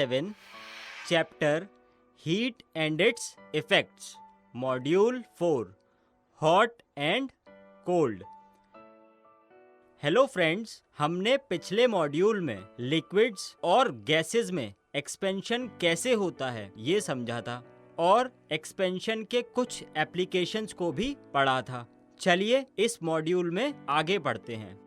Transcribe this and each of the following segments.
7, Chapter Heat and its Effects, Module 4, Hot and Cold। Hello friends, हमने पिछले module में liquids और gases में एक्सपेंशन कैसे होता है ये समझा था और एक्सपेंशन के कुछ एप्लीकेशंस को भी पढ़ा था। चलिए इस मॉड्यूल में आगे बढ़ते हैं।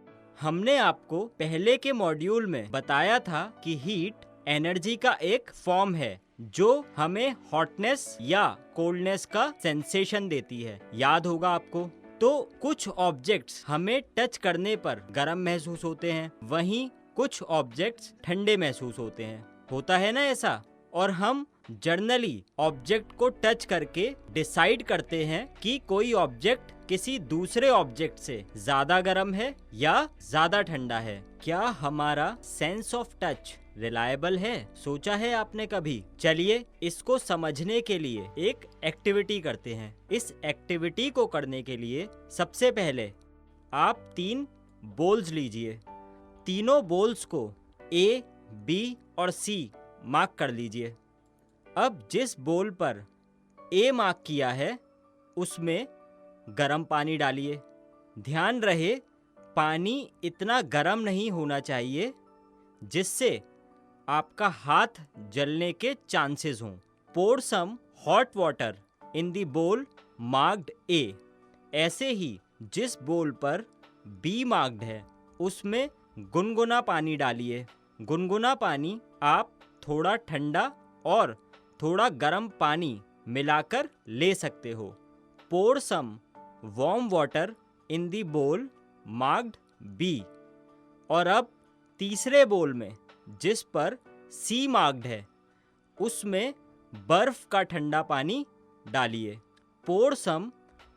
हमने आपको पहले के मॉड्यूल में बताया था कि हीट एनर्जी का एक फॉर्म है जो हमें हॉटनेस या कोल्डनेस का सेंसेशन देती है। याद होगा आपको। तो कुछ ऑब्जेक्ट्स हमें टच करने पर गर्म महसूस होते हैं, वहीं कुछ ऑब्जेक्ट्स ठंडे महसूस होते हैं। होता है ना ऐसा? और हम जर्नली ऑब्जेक्ट को टच करके डिसाइड करते हैं कि कोई ऑब्जेक्ट किसी दूसरे ऑब्जेक्ट से ज्यादा गर्म है या ज्यादा ठंडा है। क्या हमारा सेंस ऑफ टच रिलायबल है? सोचा है आपने कभी? चलिए इसको समझने के लिए एक एक्टिविटी करते हैं। इस एक्टिविटी को करने के लिए सबसे पहले आप 3 बोल्स लीजिए। तीनों बोल्स को A, B और C मार्क कर लीजिए। अब जिस बोल पर A मार्क किया है उसमें गर्म पानी डालिए। ध्यान रहे पानी इतना गर्म नहीं होना चाहिए जिससे आपका हाथ जलने के चांसेस हों। Pour some hot water in the bowl marked A। ऐसे ही जिस बोल पर B मार्क्ड है उसमें गुनगुना पानी डालिए। गुनगुना पानी आप थोड़ा ठंडा और थोड़ा गर्म पानी मिलाकर ले सकते हो। पोर सम warm water in the bowl marked B। और अब तीसरे बोल में जिस पर C मार्क्ड है उसमें बर्फ का ठंडा पानी डालिए। Pour some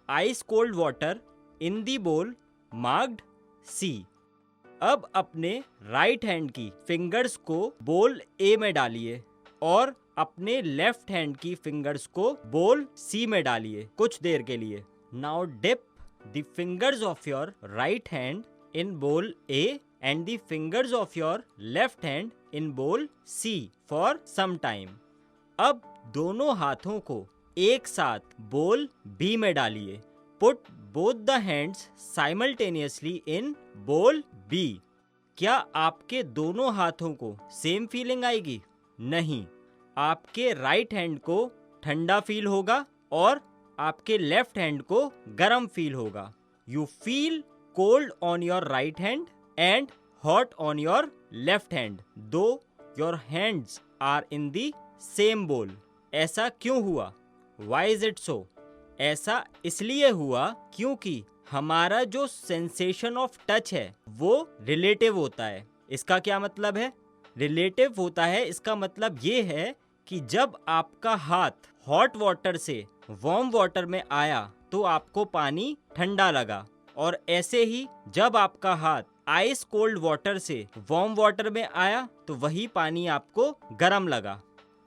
ice cold water in the bowl marked C। अब अपने राइट हैंड की फिंगर्स को बोल A में डालिए और अपने लेफ्ट हैंड की फिंगर्स को बोल C में डालिए कुछ देर के लिए। Now dip the fingers of your right hand in bowl A and the fingers of your left hand in bowl C for some time। अब दोनों हाथों को एक साथ बोल B में डालिए। Put both the hands simultaneously in bowl B। क्या आपके दोनों हाथों को सेम फीलिंग आएगी? नहीं, आपके राइट हैंड को ठंडा फील होगा और आपके लेफ्ट हैंड को गर्म फील होगा। You feel cold on your right hand and hot on your left hand though your hands are in the same bowl। ऐसा क्यों हुआ? Why is it so? ऐसा इसलिए हुआ क्योंकि हमारा जो सेंसेशन ऑफ टच है वो रिलेटिव होता है। इसका क्या मतलब है? रिलेटिव होता है इसका मतलब ये है कि जब आपका हाथ हॉट वाटर से वार्म वाटर में आया तो आपको पानी ठंडा लगा, और ऐसे ही जब आपका हाथ आइस कोल्ड वाटर से वार्म वाटर में आया तो वही पानी आपको गर्म लगा।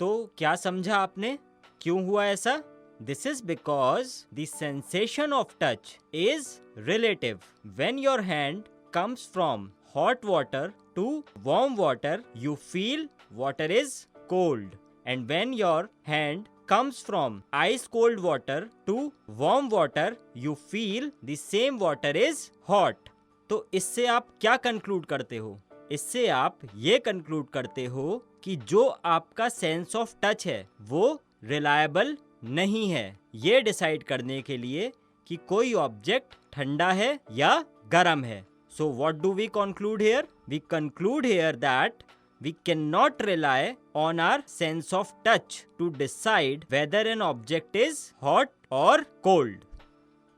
तो क्या समझा आपने? क्यों हुआ ऐसा? This is because the sensation of touch is relative. When your hand comes from hot water to warm water, you feel water is cold. And when your hand comes from ice cold water to warm water, you feel the same water is hot। तो इससे आप क्या conclude करते हो? इससे आप ये conclude करते हो कि जो आपका सेंस ऑफ टच है वो रिलायबल नहीं है ये डिसाइड करने के लिए कि कोई ऑब्जेक्ट ठंडा है या गर्म है। So what do we conclude here? We conclude here that we cannot rely on our sense of touch to decide whether an object is hot or cold।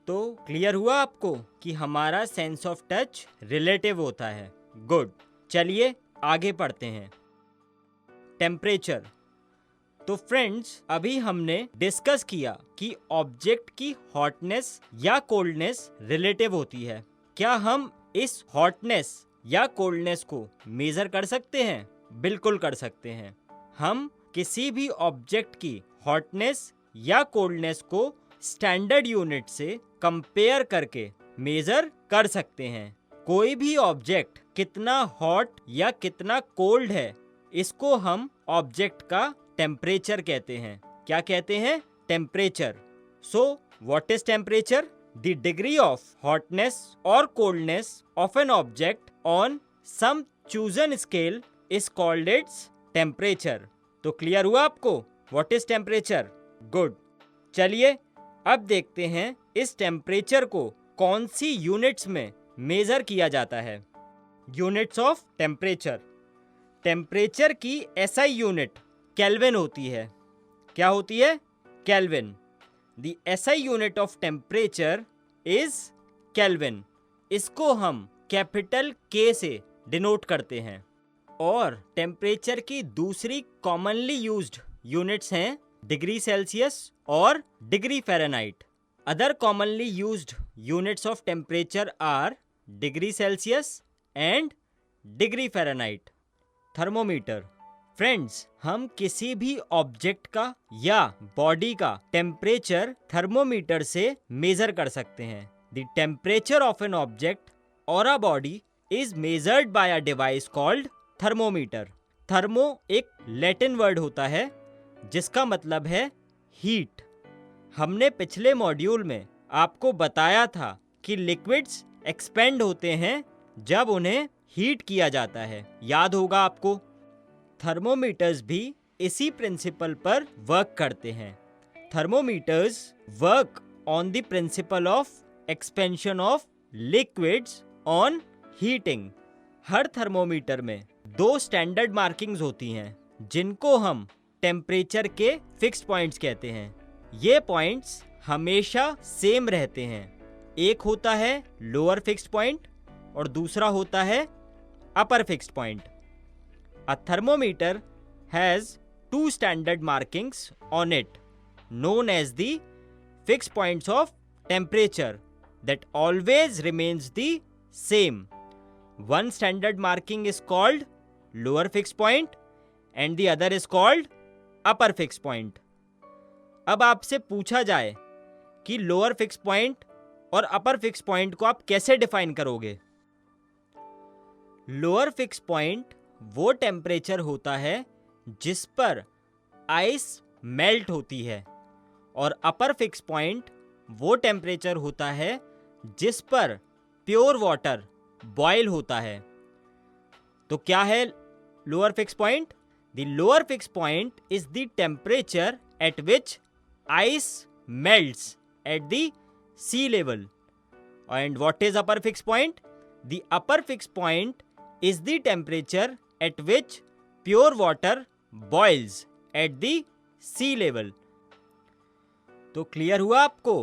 तो क्लियर हुआ आपको कि हमारा सेंस ऑफ टच रिलेटिव होता है। Good, चलिए आगे पढ़ते हैं। टेम्परेचर। तो फ्रेंड्स अभी हमने डिस्कस किया कि ऑब्जेक्ट की हॉटनेस या कोल्डनेस रिलेटिव होती है। क्या हम इस हॉटनेस या कोल्डनेस को मेजर कर सकते हैं? बिल्कुल कर सकते हैं। हम किसी भी ऑब्जेक्ट की हॉटनेस या कोल्डनेस को स्टैंडर्ड यूनिट से कंपेयर करके मेजर कर सकते हैं। कोई भी ऑब्जेक्ट कितना हॉट या कितना कोल्ड है इसको हम ऑब्जेक्ट का टेम्परेचर कहते हैं। क्या कहते हैं? Temperature. So what is temperature? The degree of hotness और coldness of an object on some chosen scale is called its temperature. तो क्लियर हुआ आपको व्हाट इज टेम्परेचर? गुड। चलिए अब देखते हैं इस टेम्परेचर को कौन सी यूनिट्स में मेजर किया जाता है। Units of temperature. टेम्परेचर की एसआई यूनिट केल्विन होती है। क्या होती है? Kelvin. The SI unit of temperature is kelvin. इसको हम कैपिटल के से डिनोट करते हैं। और टेम्परेचर की दूसरी कॉमनली यूज्ड यूनिट्स हैं डिग्री सेल्सियस और degree Fahrenheit. Other commonly used units of temperature are degree Celsius and degree Fahrenheit. Thermometer. Friends, हम किसी भी ऑब्जेक्ट का या बॉडी का टेम्परेचर थर्मोमीटर से मेजर कर सकते हैं। The temperature of an object और a body is measured by a device called thermometer. Thermo एक लैटिन वर्ड होता है जिसका मतलब है हीट। हमने पिछले मॉड्यूल में आपको बताया था कि लिक्विड्स एक्सपेंड होते हैं जब उन्हें हीट किया जाता है। याद होगा आपको। थर्मोमीटर्स भी इसी प्रिंसिपल पर वर्क करते हैं। Thermometers work on the principle of expansion of liquids on heating. Her thermometer में 2 स्टैंडर्ड मार्किंग्स होती हैं जिनको हम टेम्परेचर के फिक्स्ड पॉइंट्स कहते हैं। ये पॉइंट्स हमेशा सेम रहते हैं। एक होता है लोअर फिक्स्ड पॉइंट और दूसरा होता है upper fixed point. A thermometer has 2 standard markings on it known as the fixed points of temperature that always remains the same. One standard marking is called lower fixed point and the other is called upper fixed point. अब आपसे पूछा जाए कि lower fix point और अपर fix point को आप कैसे define करोगे? लोअर फिक्स पॉइंट वो टेम्परेचर होता है जिस पर आइस मेल्ट होती है और अपर फिक्स पॉइंट वो टेम्परेचर होता है जिस पर प्योर वाटर बॉयल होता है। तो क्या है lower fix point? The lower fix point is the temperature at which ice melts at the sea level. And what is upper fixed point? The upper fixed point is the temperature at which pure water boils at the sea level. तो clear हुआ आपको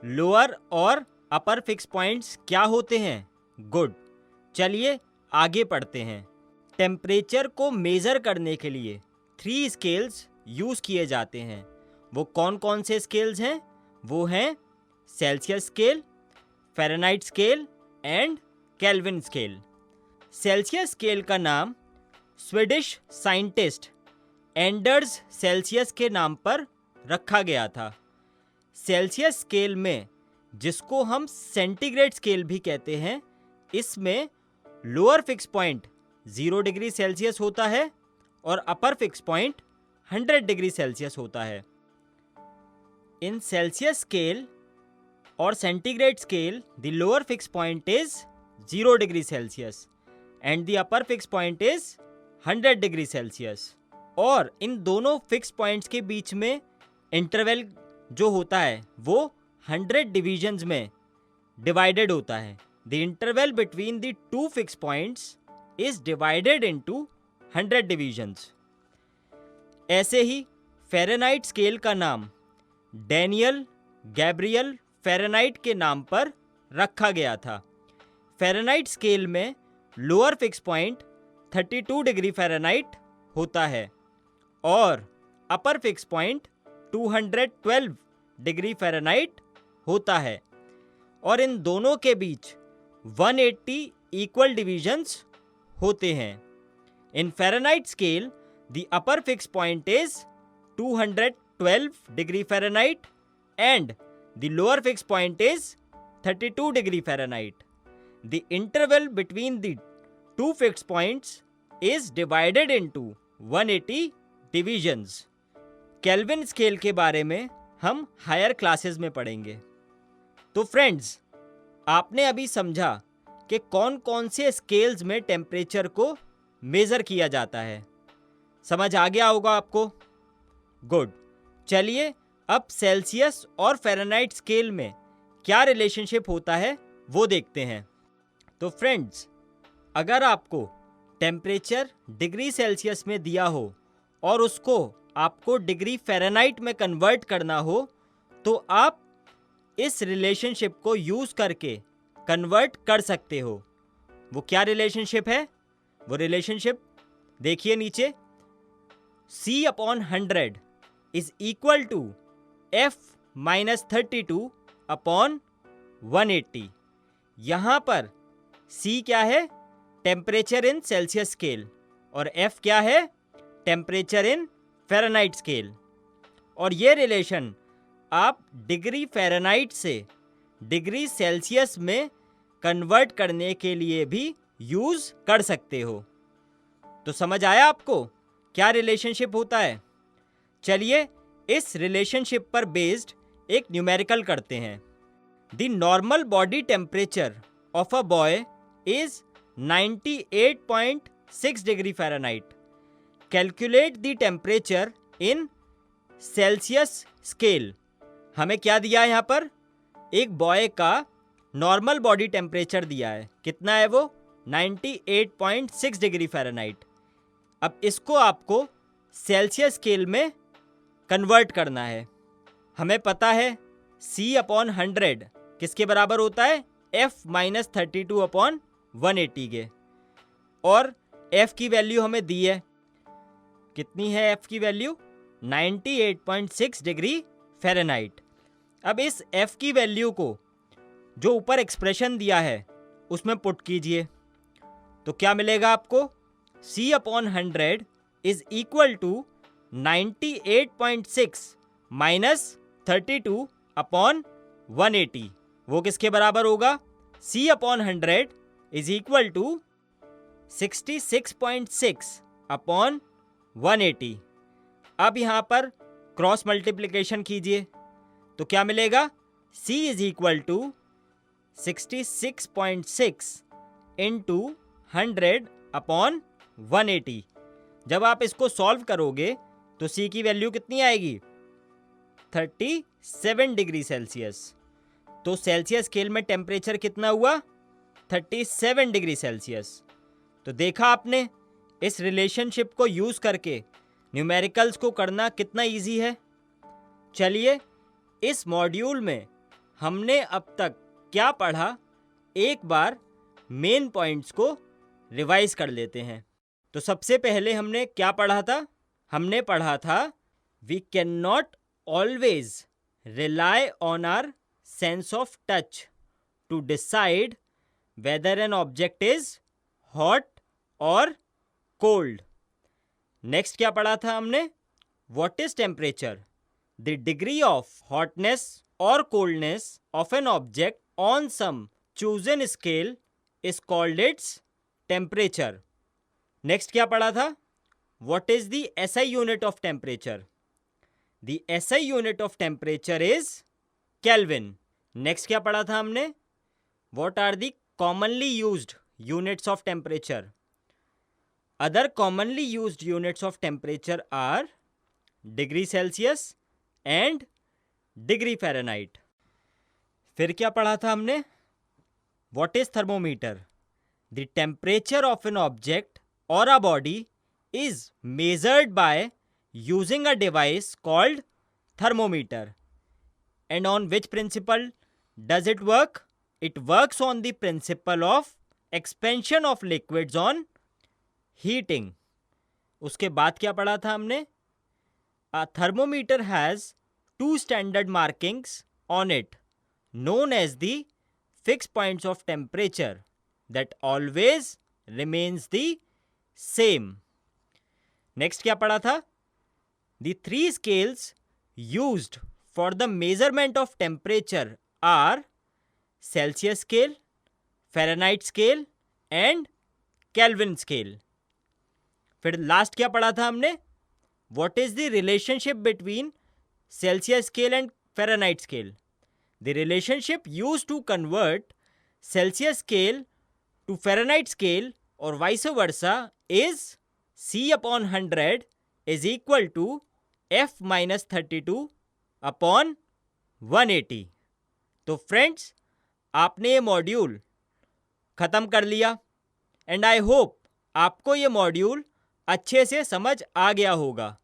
lower और upper fix points क्या होते हैं? Good. चलिए आगे पढ़ते हैं। टेम्परेचर को मेजर करने के लिए 3 स्केल्स यूज किए जाते हैं। वो कौन कौन से स्केल्स हैं? वो हैं Celsius scale, Fahrenheit scale and kelvin scale. Celsius scale का नाम स्वीडिश साइंटिस्ट एंडर्स सेल्सियस के नाम पर रखा गया था। सेल्सियस स्केल में, जिसको हम सेंटीग्रेड स्केल भी कहते हैं, इसमें lower fix point 0 degree Celsius होता है और अपर फिक्स पॉइंट 100 डिग्री सेल्सियस होता है। In Celsius scale or centigrade scale, the lower fixed point is 0 degree Celsius and the upper fixed point is 100 degree Celsius. और इन दोनों फिक्स पॉइंट्स के बीच में interval जो होता है वो 100 डिविजन्स में डिवाइडेड होता है। The interval between the 2 fix points is divided into 100 divisions. ऐसे ही फ़ारेनहाइट स्केल का नाम डैनियल गैब्रियल फ़ारेनहाइट के नाम पर रखा गया था। फ़ारेनहाइट स्केल में lower fix point 32 degree Fahrenheit होता है और अपर फिक्स पॉइंट 212 डिग्री फ़ारेनहाइट होता है और इन दोनों के बीच 180 इक्वल डिविजन्स होते हैं। In Fahrenheit scale the upper fix point is 212 degree Fahrenheit and the lower fixed point is 32 degree Fahrenheit. The interval between the 2 fixed points is divided into 180 divisions. Kelvin scale के बारे में हम higher classes में पढ़ेंगे। तो friends, आपने अभी समझा कि कौन कौन से स्केल्स में टेम्परेचर को मेज़र किया जाता है। समझ आ गया होगा आपको? गुड। चलिए अब सेल्सियस और फ़ारेनहाइट स्केल में क्या रिलेशनशिप होता है वो देखते हैं। तो फ्रेंड्स, अगर आपको टेम्परेचर डिग्री सेल्सियस में दिया हो और उसको आपको डिग्री फ़ारेनहाइट में कन्वर्ट करना हो, तो आप इस रिलेशनशिप को यूज़ करके कन्वर्ट कर सकते हो। वो क्या रिलेशनशिप है? वो रिलेशनशिप देखिए नीचे, C/100 is equal to F-32/180। यहाँ पर C क्या है? टेम्परेचर इन सेल्सियस स्केल, और F क्या है? Temperature in Fahrenheit scale. और ये रिलेशन आप डिग्री फ़ारेनहाइट से डिग्री सेल्सियस में कन्वर्ट करने के लिए भी यूज़ कर सकते हो। तो समझ आया आपको क्या रिलेशनशिप होता है? चलिए इस रिलेशनशिप पर बेस्ड एक न्यूमेरिकल करते हैं। The normal body temperature of a boy is 98.6 degree Fahrenheit. Calculate the temperature in Celsius scale. हमें क्या दिया है यहाँ पर? एक बॉय का नॉर्मल बॉडी टेम्परेचर दिया है। कितना है वो? 98.6 डिग्री फ़ारेनहाइट। अब इसको आपको सेल्सियस स्केल में कन्वर्ट करना है। हमें पता है C/100 किसके बराबर होता है? F-32/180 के। और F की वैल्यू हमें दी है। कितनी है F की वैल्यू? 98.6 degree Fahrenheit. अब इस F की वैल्यू को जो ऊपर एक्सप्रेशन दिया है उसमें पुट कीजिए, तो क्या मिलेगा आपको? C/100 is equal to 98.6 minus 32/180। वो किसके बराबर होगा? C/100 is equal to 66.6/180। अब यहाँ पर क्रॉस मल्टीप्लिकेशन कीजिए, तो क्या मिलेगा? C is equal to 66.6 into 100/180। जब आप इसको सॉल्व करोगे तो C की वैल्यू कितनी आएगी? 37 डिग्री सेल्सियस। तो सेल्सियस स्केल में टेम्परेचर कितना हुआ? 37 डिग्री सेल्सियस। तो देखा आपने, इस रिलेशनशिप को यूज़ करके न्यूमेरिकल्स को करना कितना इजी है। चलिए इस मॉड्यूल में हमने अब तक क्या पढ़ा, एक बार मेन पॉइंट्स को रिवाइज कर लेते हैं। तो सबसे पहले हमने क्या पढ़ा था? हमने पढ़ा था we can not always rely on our sense of touch to decide whether an object is hot और कोल्ड। नेक्स्ट क्या पढ़ा था हमने? What is temperature? The degree of hotness और coldness of an object on some chosen scale is called its temperature. Next क्या पढ़ा था? What is the SI unit of temperature? The SI unit of temperature is Kelvin. Next क्या पढ़ा था हमने? What are the commonly used units of temperature? Other commonly used units of temperature are degree Celsius and degree Fahrenheit. फिर क्या पढ़ा था हमने? What is thermometer? The temperature of an object or a body is measured by using a device called thermometer. And on which principle does it work? It works on the principle of expansion of liquids on heating. उसके बाद क्या पढ़ा था हमने? A thermometer has two standard markings on it, known as the fixed points of temperature that always remains the same. Next क्या पढ़ा था? The three scales used for the measurement of temperature are Celsius scale, Fahrenheit scale and Kelvin scale. फिर last क्या पढ़ा था हमने? What is the relationship between Celsius scale and Fahrenheit scale? The relationship used to convert Celsius scale to Fahrenheit scale और vice versa is C/100 is equal to F-32 upon 180। तो friends, आपने ये module ख़त्म कर लिया and I hope आपको ये module अच्छे से समझ आ गया होगा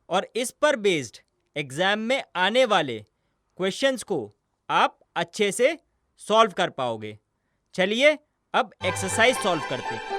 और इस पर बेस्ड एग्ज़ाम में आने वाले क्वेश्चंस को आप अच्छे से सॉल्व कर पाओगे। चलिए अब एक्सरसाइज सॉल्व करते हैं।